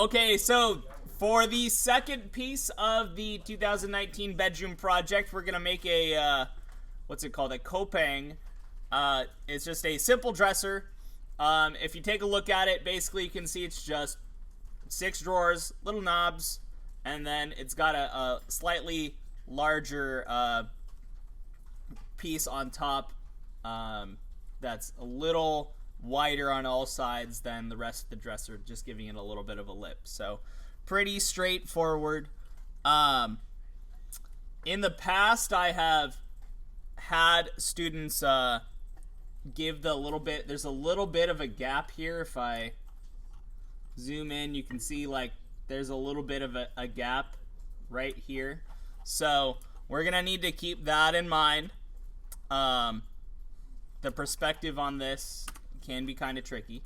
Okay, so for the second piece of the 2019 bedroom project, we're gonna make a what's it called? A Koppang. It's just a simple dresser. If you take a look at it, basically you can see it's just 6 drawers, little knobs, and then it's got a slightly larger piece on top that's a little wider on all sides than the rest of the dresser, just giving it a little bit of a lip. So pretty straightforward. In the past, I have had students give the little bit, there's a little bit of a gap here. If I zoom in, you can see like there's a little bit of a gap right here. So we're gonna need to keep that in mind. The perspective on this can be kind of tricky,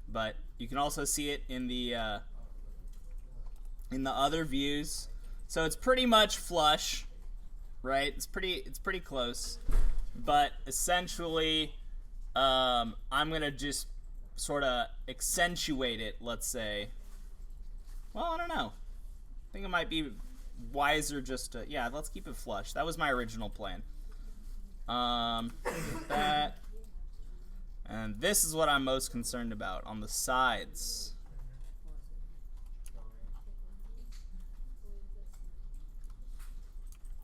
but you can also see it in the other views. So it's pretty much flush, right? It's pretty close, but essentially I'm gonna just sort of accentuate it, let's say. Well, I don't know, I think it might be wiser just to, yeah, let's keep it flush. That was my original plan. That. And this is what I'm most concerned about on the sides.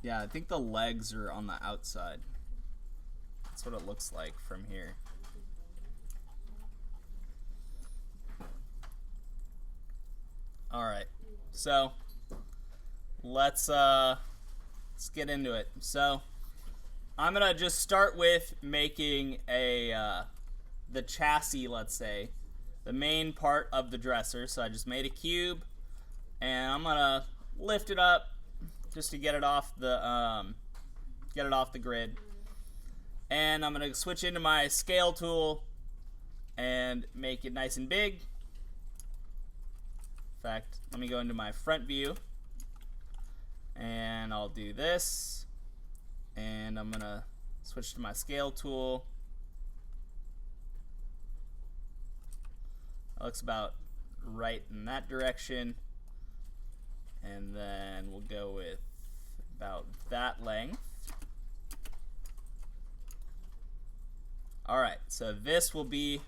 Yeah, I think the legs are on the outside. That's what it looks like from here. Alright, so let's get into it. So I'm gonna just start with making the chassis, let's say, the main part of the dresser. So I just made a cube, and I'm gonna lift it up just to get it off the grid. And I'm gonna switch into my scale tool and make it nice and big. In fact, let me go into my front view, and I'll do this. And I'm gonna switch to my scale tool. That looks about right in that direction. And then we'll go with about that length. Alright, so this will be,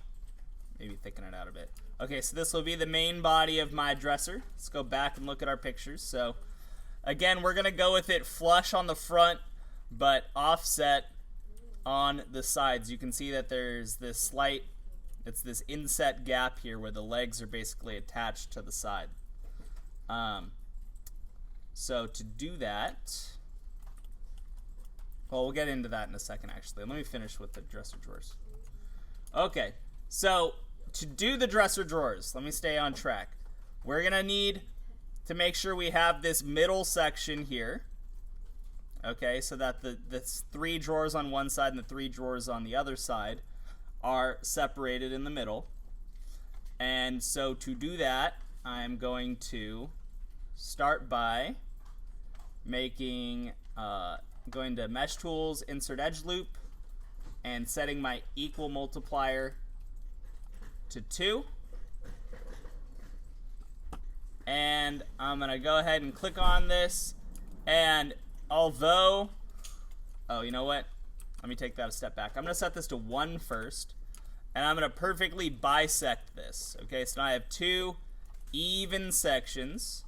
maybe thicken it out a bit. Okay, so this will be the main body of my dresser. Let's go back and look at our pictures. So again, we're gonna go with it flush on the front, but offset on the sides. You can see that there's this slight, it's this inset gap here where the legs are basically attached to the side. So to do that, well, we'll get into that in a second actually. Let me finish with the dresser drawers. Okay, so to do the dresser drawers, let me stay on track. We're gonna need to make sure we have this middle section here. Okay, so that the 3 drawers on one side and the 3 drawers on the other side are separated in the middle. And so to do that, I'm going to start by making, going to Mesh Tools, Insert Edge Loop, and setting my equal multiplier to 2. And I'm going to go ahead and click on this, and although, oh, you know what? Let me take that a step back. I'm going to set this to 1 first, and I'm going to perfectly bisect this. Okay, so now I have 2 even sections,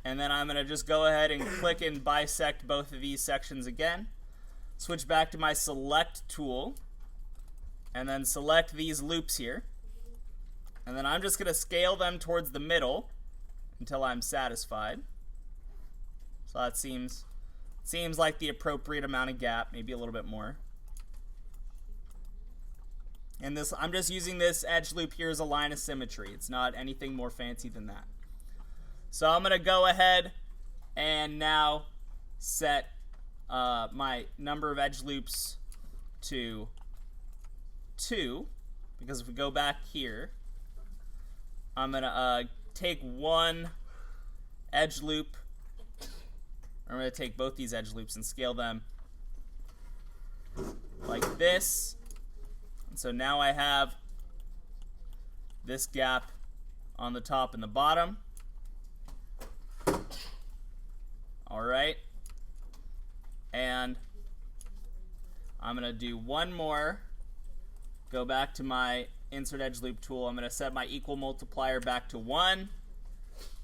and then I'm going to just go ahead and click and bisect both of these sections again. Switch back to my select tool, and then select these loops here. And then I'm just going to scale them towards the middle until I'm satisfied. So that seems like the appropriate amount of gap, maybe a little bit more. And this, I'm just using this edge loop here as a line of symmetry. It's not anything more fancy than that. So I'm going to go ahead and now set my number of edge loops to 2, because if we go back here, I'm going to take 1 edge loop. I'm going to take both these edge loops and scale them like this. And so now I have this gap on the top and the bottom. All right. And I'm going to do one more. Go back to my insert edge loop tool. I'm going to set my equal multiplier back to 1.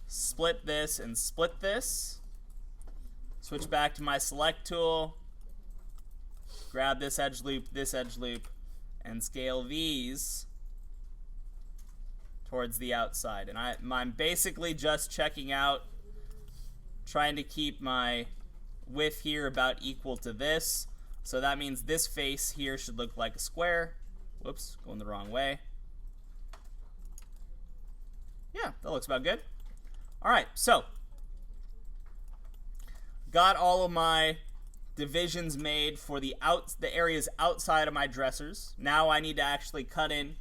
Split this and split this. Switch back to my select tool. Grab this edge loop, and scale these towards the outside. And I'm basically just checking out, trying to keep my width here about equal to this. So that means this face here should look like a square. Whoops, going the wrong way. Yeah, that looks about good. All right, so got all of my divisions made for the areas outside of my dressers. Now I need to actually cut in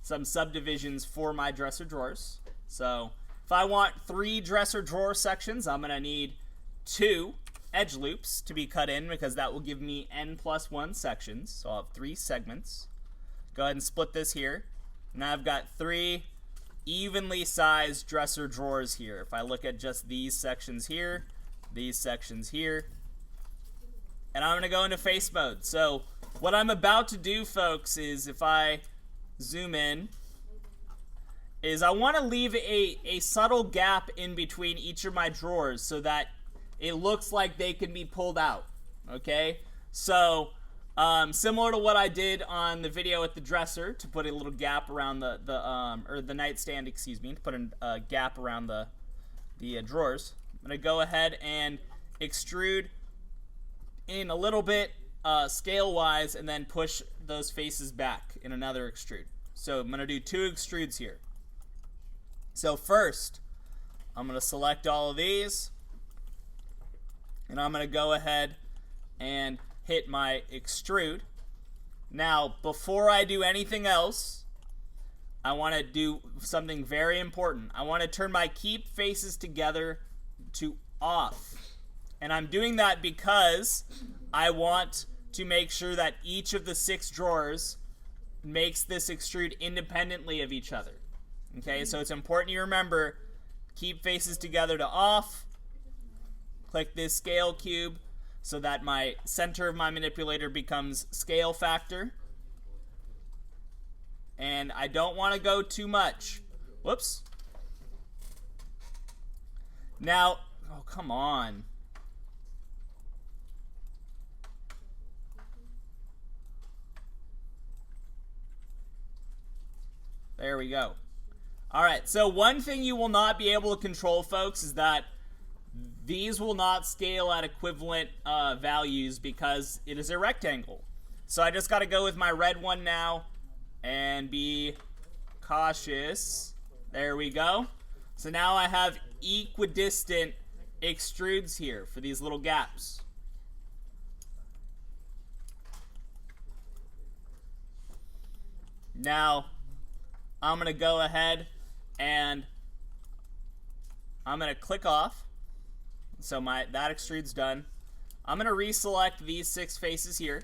some subdivisions for my dresser drawers. So if I want 3 dresser drawer sections, I'm going to need 2 edge loops to be cut in, because that will give me n+1 sections. So I'll have 3 segments. Go ahead and split this here. Now I've got 3 evenly sized dresser drawers here. If I look at just these sections here, these sections here, and I'm going to go into face mode. So what I'm about to do, folks, is if I zoom in, is I want to leave a subtle gap in between each of my drawers so that it looks like they can be pulled out. Okay? So similar to what I did on the video with the dresser, to put a little gap around the nightstand, excuse me, to put a gap around the drawers. I'm going to go ahead and extrude in a little bit scale-wise, and then push those faces back in another extrude. So I'm going to do 2 extrudes here. So first, I'm going to select all of these, and I'm going to go ahead and hit my extrude. Now, before I do anything else, I want to do something very important. I want to turn my keep faces together to off. And I'm doing that because I want to make sure that each of the 6 drawers makes this extrude independently of each other. Okay, so it's important you remember, keep faces together to off. Click this scale cube so that my center of my manipulator becomes scale factor. And I don't want to go too much. Whoops. Now, oh, come on. There we go. All right, so one thing you will not be able to control, folks, is that these will not scale at equivalent values because it is a rectangle. So I just got to go with my red one now and be cautious. There we go. So now I have equidistant extrudes here for these little gaps. Now I'm going to go ahead and I'm going to click off. So that extrude's done. I'm going to reselect these 6 faces here.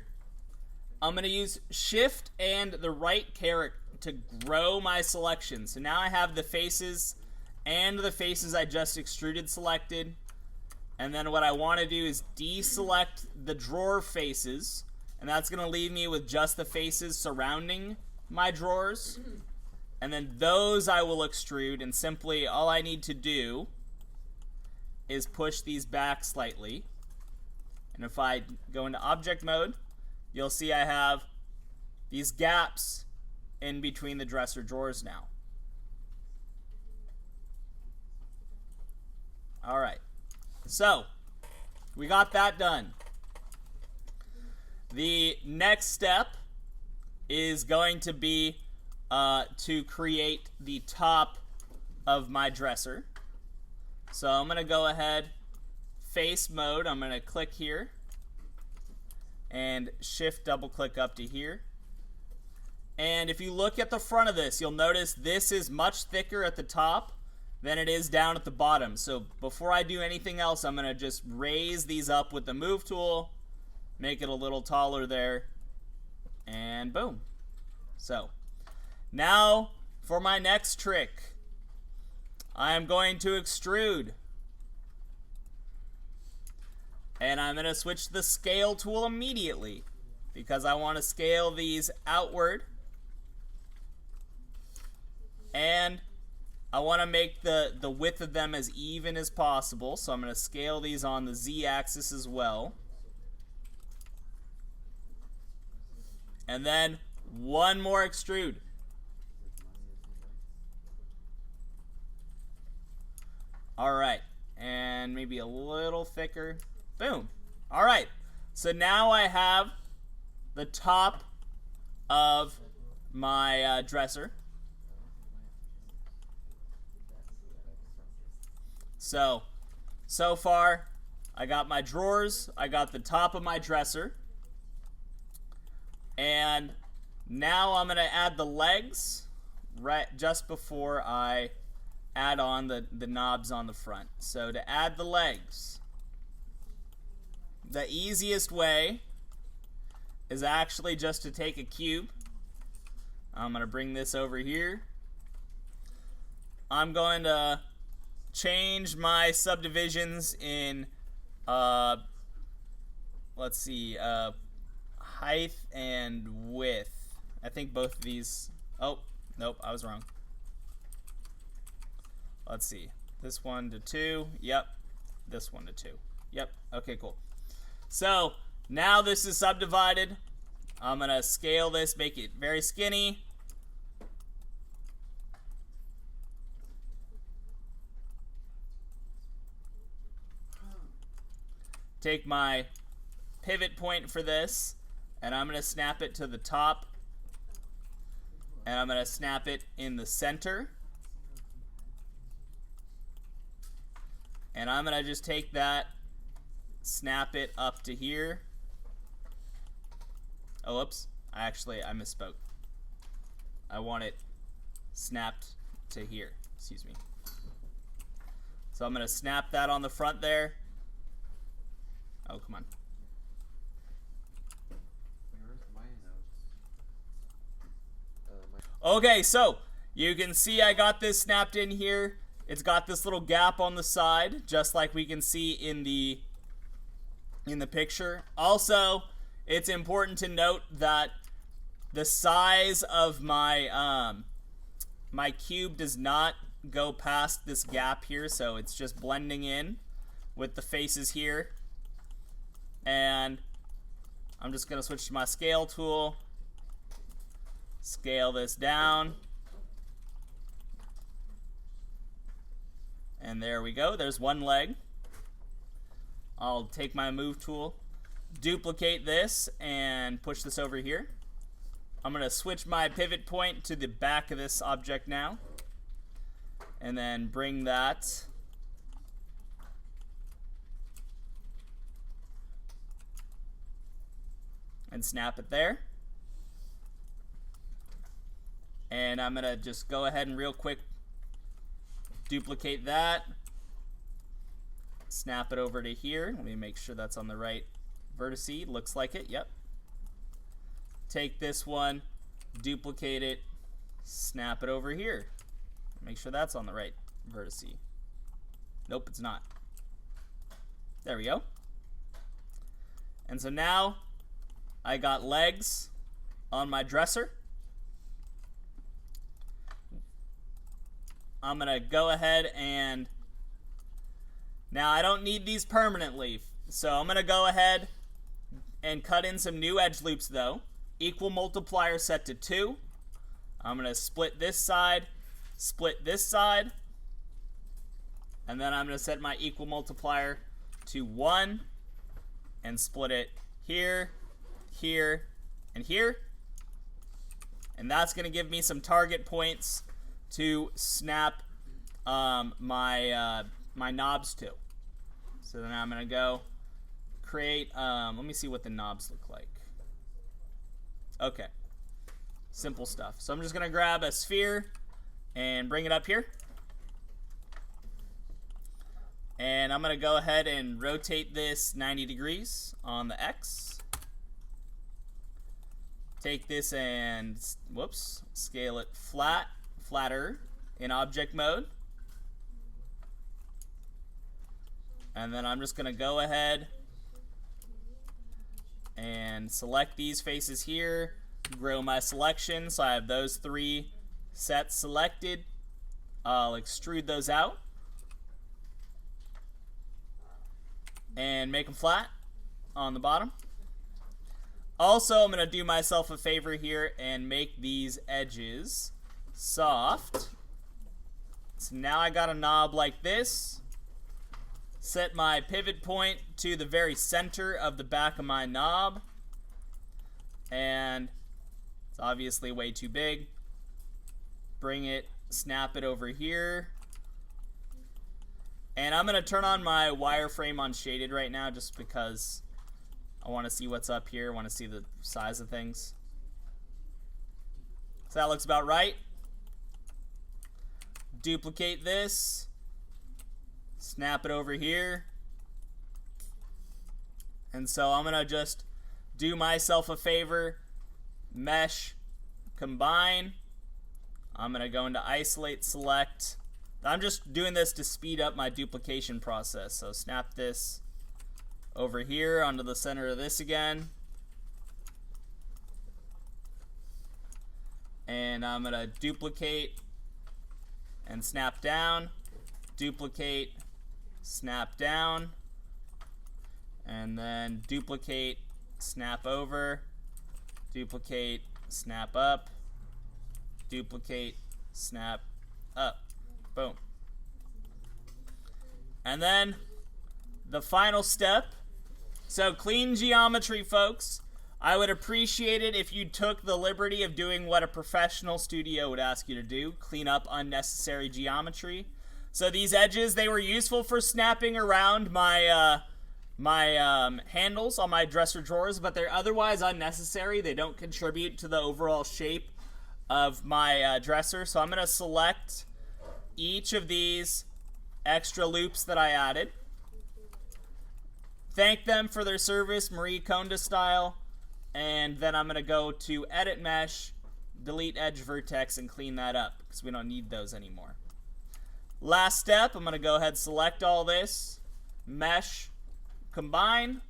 I'm going to use Shift and the right caret to grow my selection. So now I have the faces and the faces I just extruded selected. And then what I want to do is deselect the drawer faces. And that's going to leave me with just the faces surrounding my drawers. And then those I will extrude, and simply all I need to do is push these back slightly. And if I go into object mode, you'll see I have these gaps in between the dresser drawers now. All right, so we got that done. The next step is going to be to create the top of my dresser. So I'm going to go ahead, face mode, I'm going to click here and shift double click up to here. And if you look at the front of this, you'll notice this is much thicker at the top than it is down at the bottom. So before I do anything else, I'm going to just raise these up with the move tool, make it a little taller there, and boom. So now for my next trick, I am going to extrude. And I'm going to switch the scale tool immediately because I want to scale these outward. And I want to make the width of them as even as possible. So I'm going to scale these on the Z-axis as well. And then one more extrude. All right. And maybe a little thicker. Boom. All right. So now I have the top of my dresser. So far, I got my drawers. I got the top of my dresser. And now I'm going to add the legs right just before I add on the knobs on the front. So to add the legs, the easiest way is actually just to take a cube. I'm going to bring this over here. I'm going to change my subdivisions in, let's see, height and width. I think both of these, oh, nope, I was wrong. Let's see, this one to 2, yep, this one to 2, yep, okay, cool. So now this is subdivided. I'm going to scale this, make it very skinny. Take my pivot point for this, and I'm going to snap it to the top. And I'm going to snap it in the center. And I'm going to just take that, snap it up to here. Oh, oops. I misspoke. I want it snapped to here. Excuse me. So I'm going to snap that on the front there. Oh, come on. Okay, so you can see I got this snapped in here. It's got this little gap on the side, just like we can see in the picture. Also, it's important to note that the size of my my cube does not go past this gap here, so it's just blending in with the faces here. And I'm just going to switch to my scale tool, scale this down, and there we go. There's one leg. I'll take my move tool, duplicate this, and push this over here. I'm going to switch my pivot point to the back of this object now, and then bring that and snap it there. And I'm going to just go ahead and real quick duplicate that, snap it over to here. Let me make sure that's on the right vertice. Looks like it, yep. Take this one, duplicate it, snap it over here. Make sure that's on the right vertice. Nope, it's not. There we go. And so now I got legs on my dresser. I'm going to go ahead and now I don't need these permanently. So I'm going to go ahead and cut in some new edge loops though. Equal multiplier set to 2. I'm going to split this side, and then I'm going to set my equal multiplier to 1 and split it here, here, and here. And that's going to give me some target points to snap my knobs to. So then I'm going to go create, let me see what the knobs look like. Okay, simple stuff. So I'm just going to grab a sphere and bring it up here. And I'm going to go ahead and rotate this 90 degrees on the X. Take this and, whoops, scale it flatter in object mode. And then I'm just going to go ahead and select these faces here, grow my selection, so I have those 3 sets selected. I'll extrude those out and make them flat on the bottom. Also, I'm going to do myself a favor here and make these edges soft. So now I got a knob like this. Set my pivot point to the very center of the back of my knob. And it's obviously way too big. Bring it, snap it over here. And I'm going to turn on my wireframe on shaded right now just because I want to see what's up here. I want to see the size of things. So that looks about right. Duplicate this. Snap it over here. And so I'm going to just do myself a favor. Mesh, combine. I'm going to go into isolate, select. I'm just doing this to speed up my duplication process. So snap this over here onto the center of this again. And I'm going to duplicate and snap down. Duplicate, snap down. And then duplicate, snap over. Duplicate, snap up. Duplicate, snap up. Boom. And then the final step. So clean geometry, folks. I would appreciate it if you took the liberty of doing what a professional studio would ask you to do. Clean up unnecessary geometry. So these edges, they were useful for snapping around my handles on my dresser drawers, but they're otherwise unnecessary. They don't contribute to the overall shape of my dresser. So I'm going to select each of these extra loops that I added. Thank them for their service, Marie Kondo style. And then I'm going to go to Edit Mesh, delete Edge Vertex, and clean that up because we don't need those anymore. Last step, I'm going to go ahead and select all this, Mesh, combine,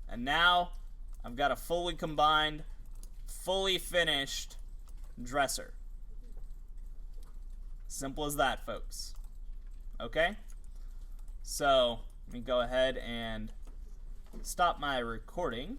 and now I've got a fully combined, fully finished dresser. Simple as that, folks. Okay? So, let me go ahead and stop my recording.